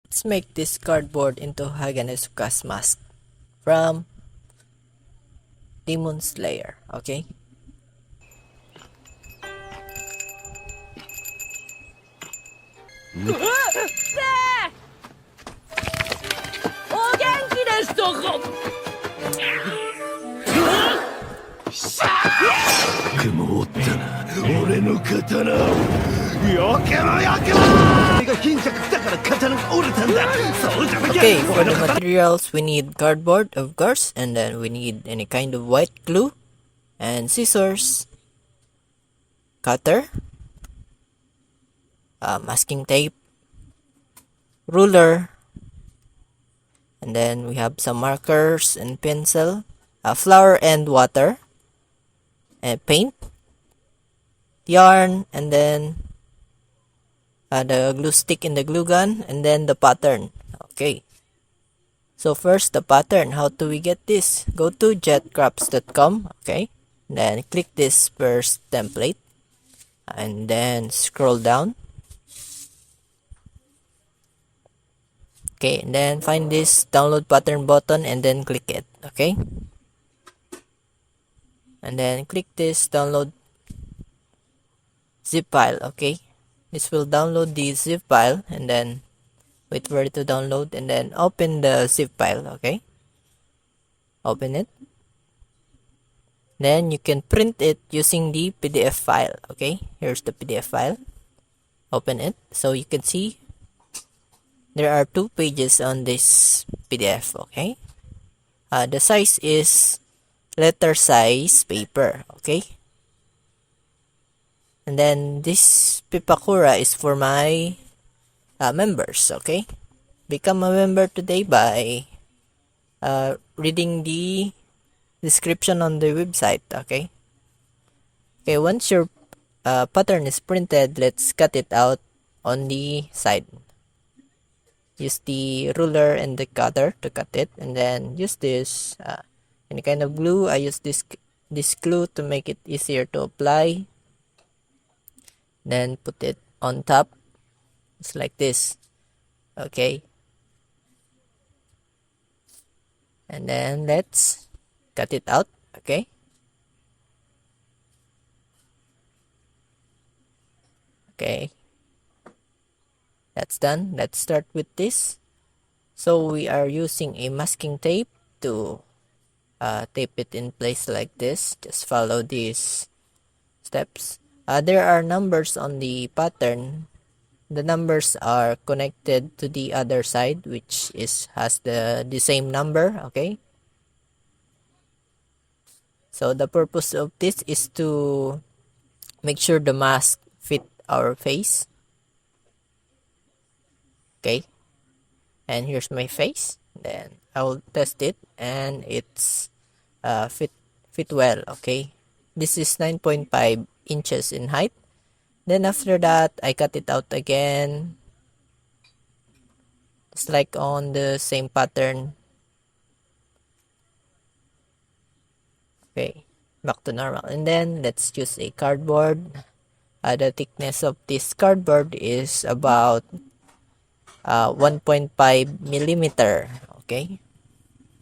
Let's make this cardboard into Haganezuka Mask from Demon Slayer, okay? Okay, for the materials, we need cardboard, of course, and then we need any kind of white glue, and scissors, cutter, masking tape, ruler, and then we have some markers and pencil, flour and water, and paint, yarn, and then the glue stick in the glue gun, and then the pattern. Okay, so first the pattern. How do we get this? Go to jetcrafts.com, okay, then click this first template and then scroll down. Okay, and then find this download pattern button and then click it. Okay, and then click this download zip file. Okay, this will download the zip file, and then wait for it to download, and then open the zip file. Okay, open it, then you can print it using the PDF file. Okay, here's the PDF file. Open it so you can see there are 2 pages on this PDF. Okay, the size is letter size paper. Okay, and then this Pipakura is for my members. Okay, become a member today by reading the description on the website. Okay, once your pattern is printed, let's cut it out on the side. Use the ruler and the cutter to cut it, and then use this any kind of glue. I use this glue to make it easier to apply. Then put it on top, just like this. Okay, and then let's cut it out. Okay, that's done. Let's start with this. So we are using a masking tape to tape it in place like this. Just follow these steps. There are numbers on the pattern. The numbers are connected to the other side, which has the same number. Okay, so the purpose of this is to make sure the mask fit our face. Okay, and here's my face. Then I will test it, and it's fit well. Okay, this is 9.5 inches in height. Then after that, I cut it out again, just like on the same pattern. Okay, back to normal. And then let's use a cardboard. The thickness of this cardboard is about 1.5 millimeter. Okay,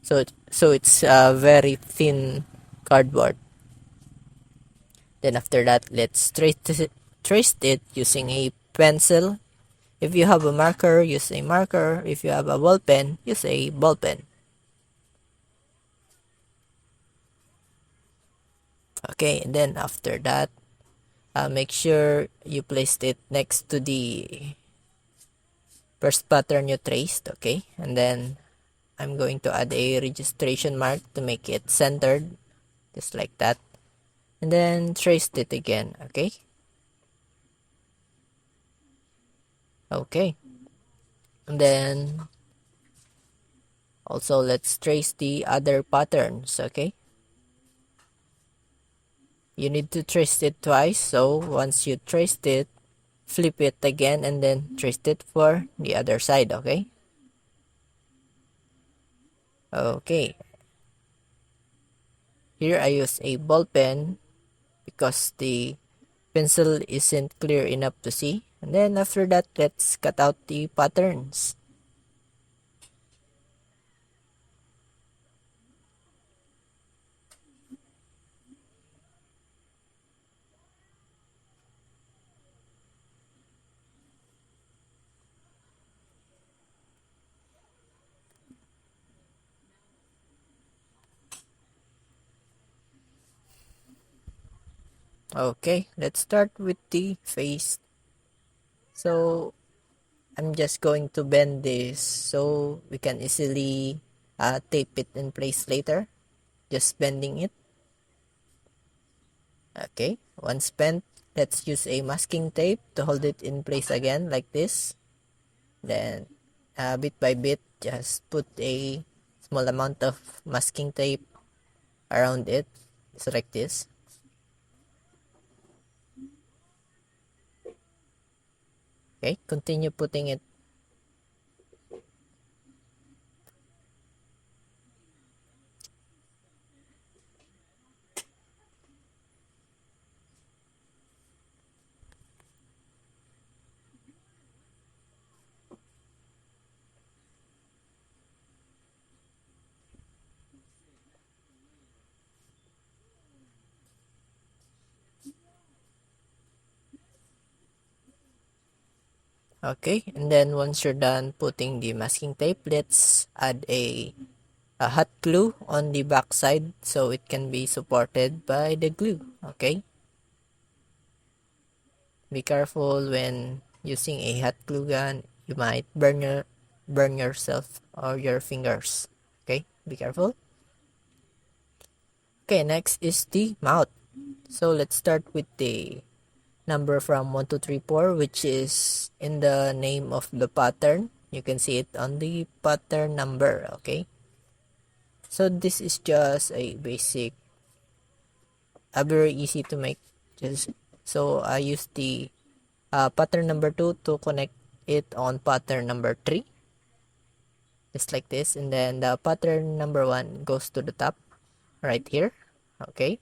so it's a very thin cardboard. Then after that, let's trace it using a pencil. If you have a marker, use a marker. If you have a ball pen, use a ball pen. Okay, and then after that, make sure you placed it next to the first pattern you traced. Okay, and then I'm going to add a registration mark to make it centered, just like that, and then traced it again. Okay, and then also let's trace the other patterns. Okay, you need to trace it twice, so once you traced it, flip it again and then trace it for the other side. Okay, here I use a ball pen because the pencil isn't clear enough to see. And then after that, let's cut out the patterns. Okay, let's start with the face. So I'm just going to bend this so we can easily tape it in place later. Just bending it. Okay, once bent, let's use a masking tape to hold it in place again like this. Then bit by bit, just put a small amount of masking tape around it, just like this. Okay, continue putting it. Okay, and then once you're done putting the masking tape, let's add a hot glue on the back side so it can be supported by the glue. Okay, be careful when using a hot glue gun. You might burn yourself or your fingers. Okay, be careful. Okay, next is the mouth. So let's start with the number from 1 to 3 4, which is in the name of the pattern. You can see it on the pattern number. Okay, so this is just a basic, very easy to make. Just so I use the pattern number 2 to connect it on pattern number 3, just like this, and then the pattern number 1 goes to the top right here. Okay,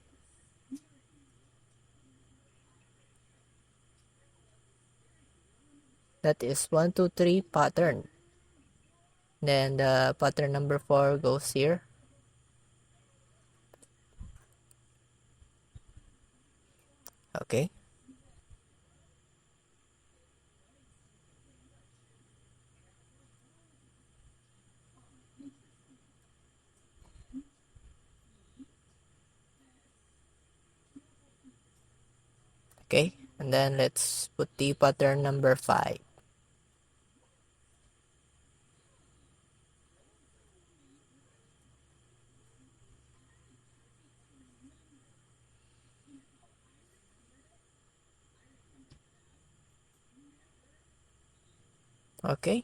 that is 1 2 3 pattern. Then the pattern number 4 goes here. Okay, okay, and then let's put the pattern number 5. Okay,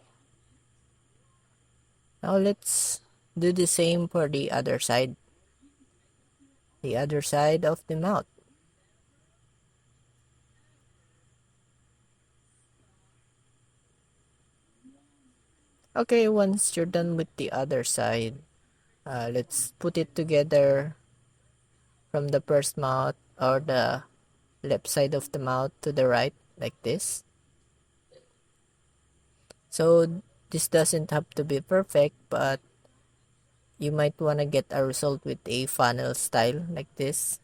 now let's do the same for the other side, of the mouth. Okay, once you're done with the other side, let's put it together from the first mouth or the left side of the mouth to the right, like this. So this doesn't have to be perfect, but you might want to get a result with a funnel style like this.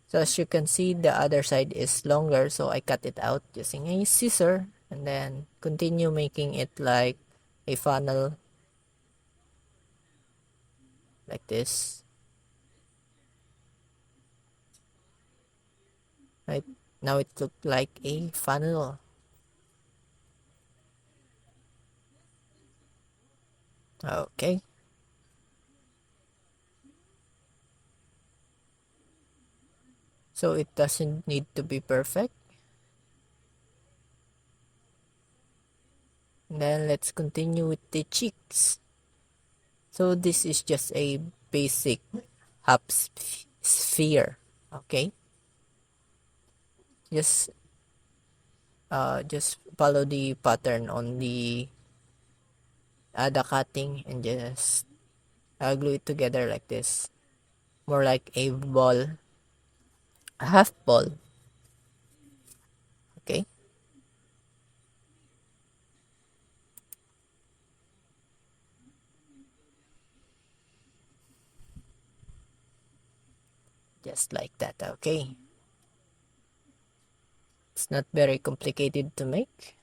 So as you can see, the other side is longer, so I cut it out using a scissor and then continue making it like a funnel like this. Right now it looks like a funnel. Okay, so it doesn't need to be perfect. And then let's continue with the cheeks. So this is just a basic half sphere. Okay, just follow the pattern on the cutting and just glue it together like this, more like a ball, a half ball. Okay, just like that. Okay, it's not very complicated to make.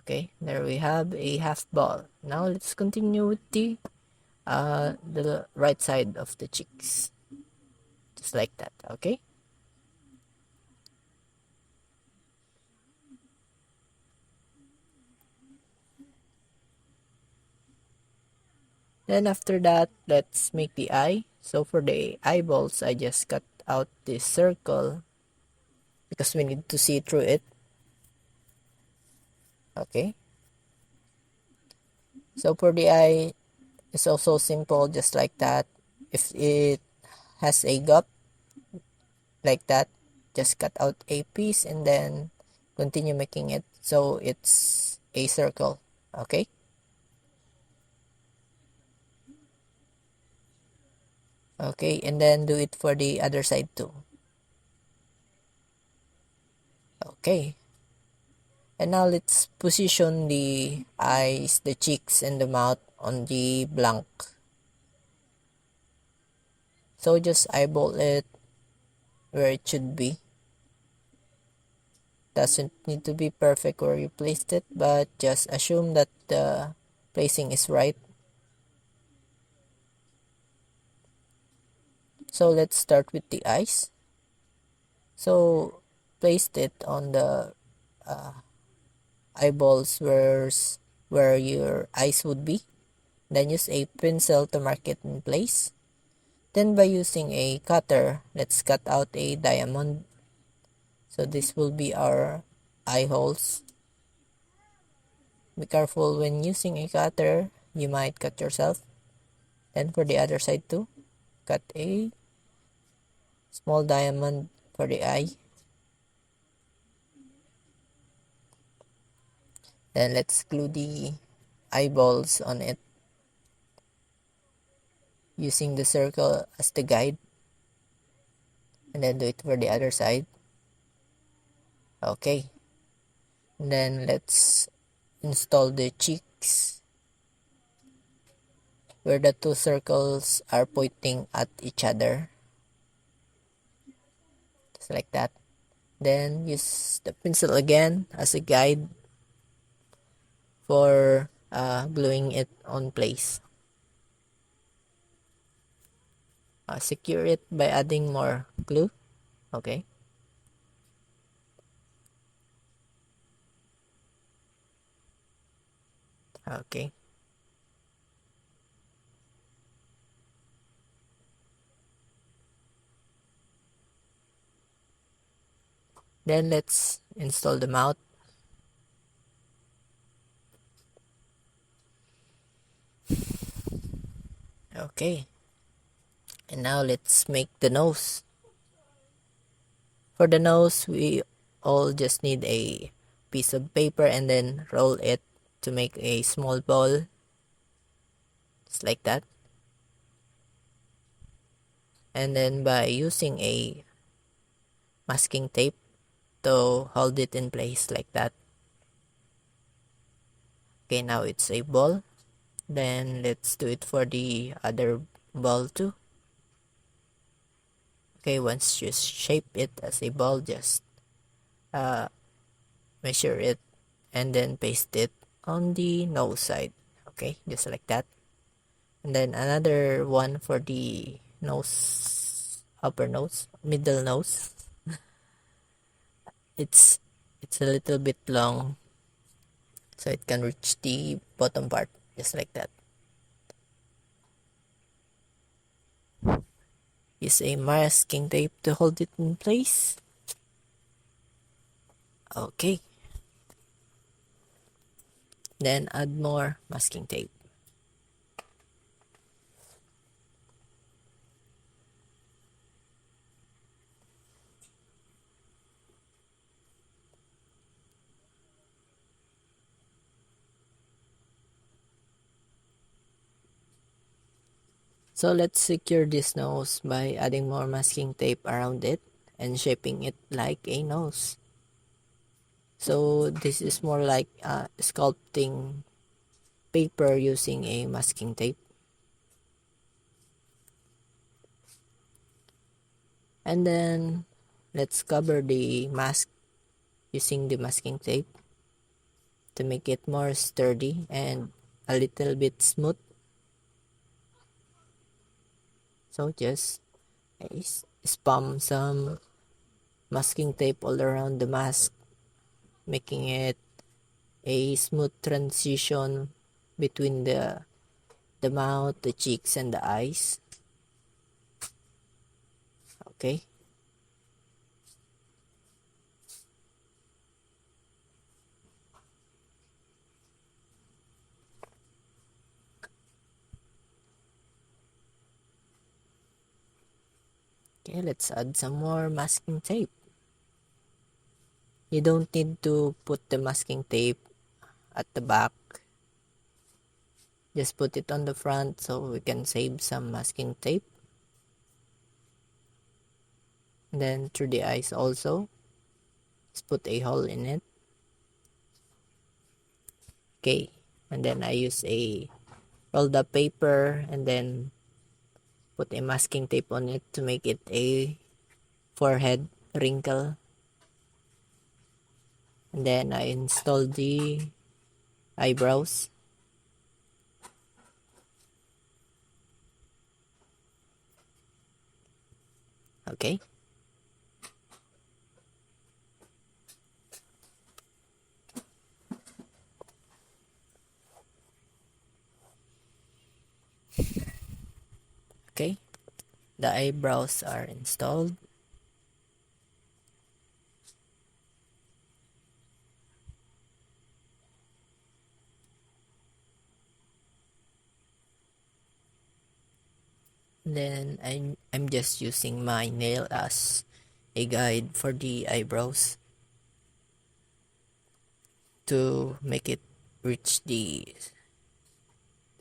Okay, there we have a half ball. Now let's continue with the the right side of the cheeks, just like that. Okay, then after that, let's make the eye. So for the eyeballs, I just cut out this circle because we need to see through it. Okay, so for the eye, it's also simple, just like that. If it has a gap like that, just cut out a piece and then continue making it so it's a circle. Okay, okay, and then do it for the other side too. Okay, and now let's position the eyes, the cheeks, and the mouth on the blank. So just eyeball it where it should be. Doesn't need to be perfect where you placed it, but just assume that the placing is right. So let's start with the eyes. So placed it on the eyeballs where your eyes would be. Then use a pencil to mark it in place. Then by using a cutter, let's cut out a diamond. So this will be our eye holes. Be careful when using a cutter, you might cut yourself. Then for the other side too, cut a small diamond for the eye. Then let's glue the eyeballs on it using the circle as the guide, and then do it for the other side. Okay, and then let's install the cheeks where the two circles are pointing at each other, just like that. Then use the pencil again as a guide for gluing it on place. Secure it by adding more glue. Okay, okay, then let's install the mouth. Okay, and now let's make the nose. For the nose, we all just need a piece of paper and then roll it to make a small ball, just like that. And then by using a masking tape to hold it in place like that. Okay, now it's a ball. Then let's do it for the other ball too. Okay, once you shape it as a ball, just measure it and then paste it on the nose side. Okay, just like that. And then another one for the nose, upper nose, middle nose. It's a little bit long, so it can reach the bottom part, just like that. Use a masking tape to hold it in place. Okay, then add more masking tape. So let's secure this nose by adding more masking tape around it and shaping it like a nose. So this is more like sculpting paper using a masking tape. And then let's cover the mask using the masking tape to make it more sturdy and a little bit smooth. So just spam some masking tape all around the mask, making it a smooth transition between the mouth, the cheeks, and the eyes. Okay. Okay, let's add some more masking tape. You don't need to put the masking tape at the back. Just put it on the front so we can save some masking tape. And then through the eyes also, just put a hole in it. Okay, and then I use a rolled up paper and then put a masking tape on it to make it a forehead wrinkle. And then I installed the eyebrows. Okay. Okay. The eyebrows are installed. Then I'm just using my nail as a guide for the eyebrows to make it reach the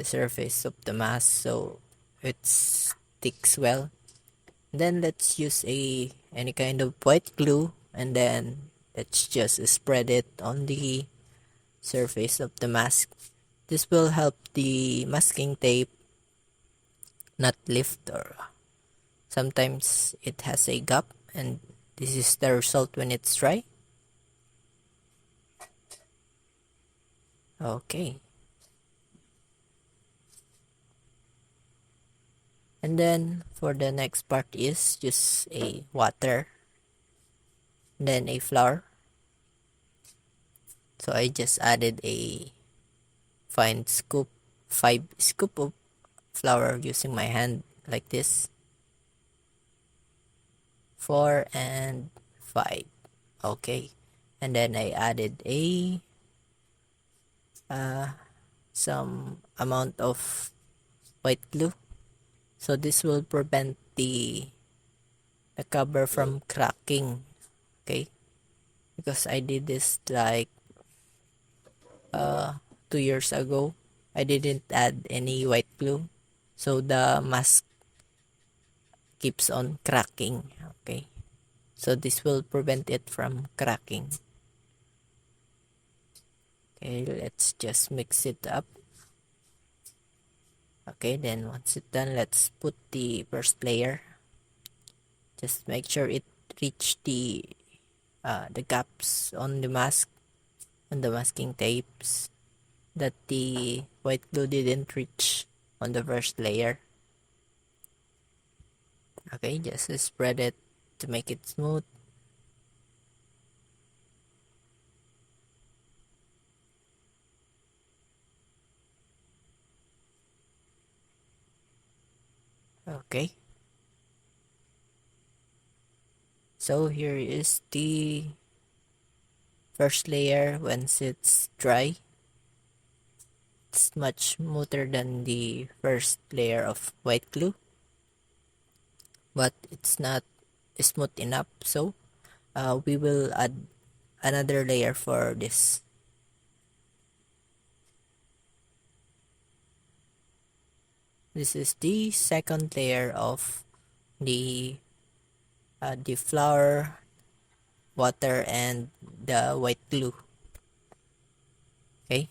surface of the mask so it sticks well. Then let's use any kind of white glue and then let's just spread it on the surface of the mask. This will help the masking tape not lift, or sometimes it has a gap, and this is the result when it's dry. Okay. And then for the next part is just a water, then a flour. So I just added a 5 scoop of flour using my hand like this. 4 and 5. Okay. And then I added a some amount of white glue. So this will prevent the cover from cracking. Okay. Because I did this like 2 years ago. I didn't add any white glue, so the mask keeps on cracking. Okay, so this will prevent it from cracking. Okay, let's just mix it up. Okay, then once it's done, let's put the first layer. Just make sure it reach the gaps on the mask, on the masking tapes, that the white glue didn't reach on the first layer. Okay, just spread it to make it smooth. Okay, so here is the first layer. Once it's dry, it's much smoother than the first layer of white glue, but it's not smooth enough, so we will add another layer for this. This is the second layer of the flour, water, and the white glue. Okay,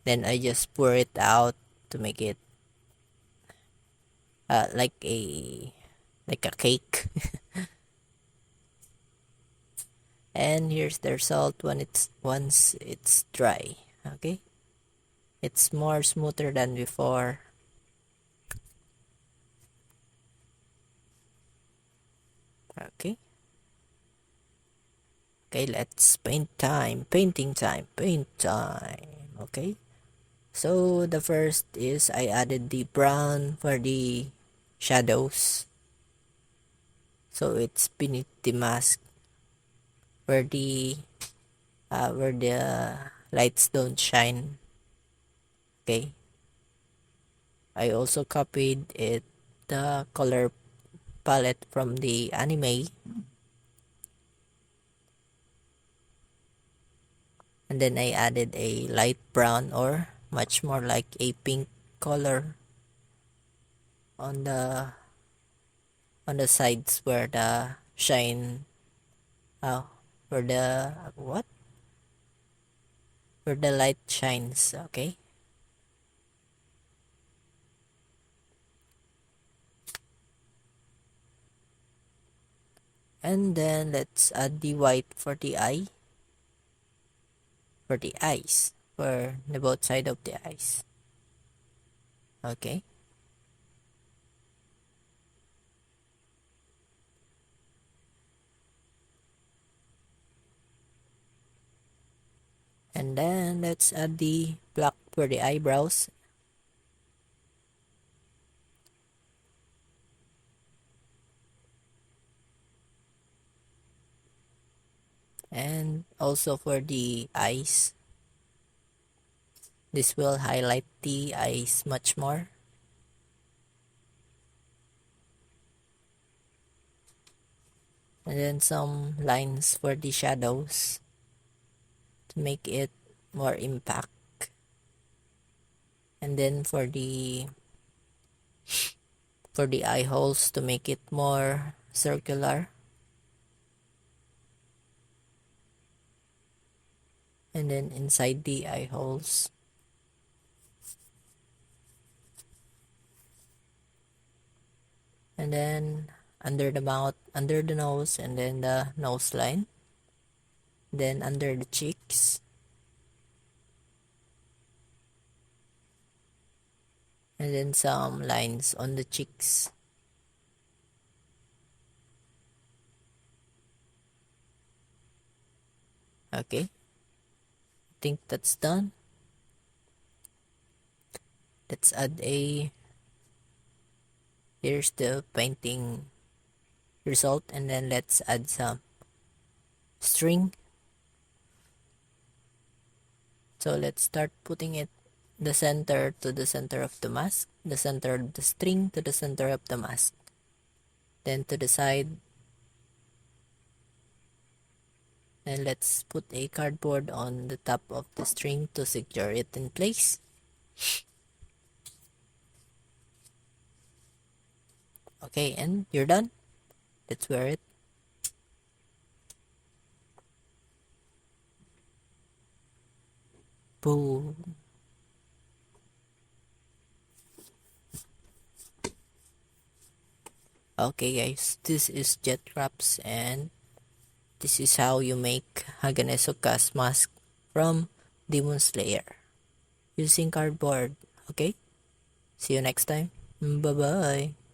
then I just pour it out to make it like a cake. And here's the result once it's dry. Okay, it's more smoother than before. Okay. Okay, let's paint time. Painting time. Paint time. Okay. So the first is I added the brown for the shadows. So it's beneath the mask where the lights don't shine. Okay. I also copied it the color palette from the anime, and then I added a light brown or much more like a pink color on the sides where the shine where the what where the light shines. Okay, and then let's add the white for the eyes for the both side of the eyes. Okay, and then let's add the black for the eyebrows. And also for the eyes, this will highlight the eyes much more. And then some lines for the shadows to make it more impact. And then for the eye holes to make it more circular. And then inside the eye holes, and then under the mouth, under the nose, and then the nose line, then under the cheeks, and then some lines on the cheeks. Okay, I think that's done. Let's add here's the painting result, and then let's add some string. So let's start putting it the center to the center of the mask, the center of the string to the center of the mask, then to the side, and let's put a cardboard on the top of the string to secure it in place. Okay, and you're done. Let's wear it. Boom. Okay guys, this is Jet Wraps, and this is how you make Haganezuka Mask from Demon Slayer using cardboard. Okay, see you next time. Bye bye.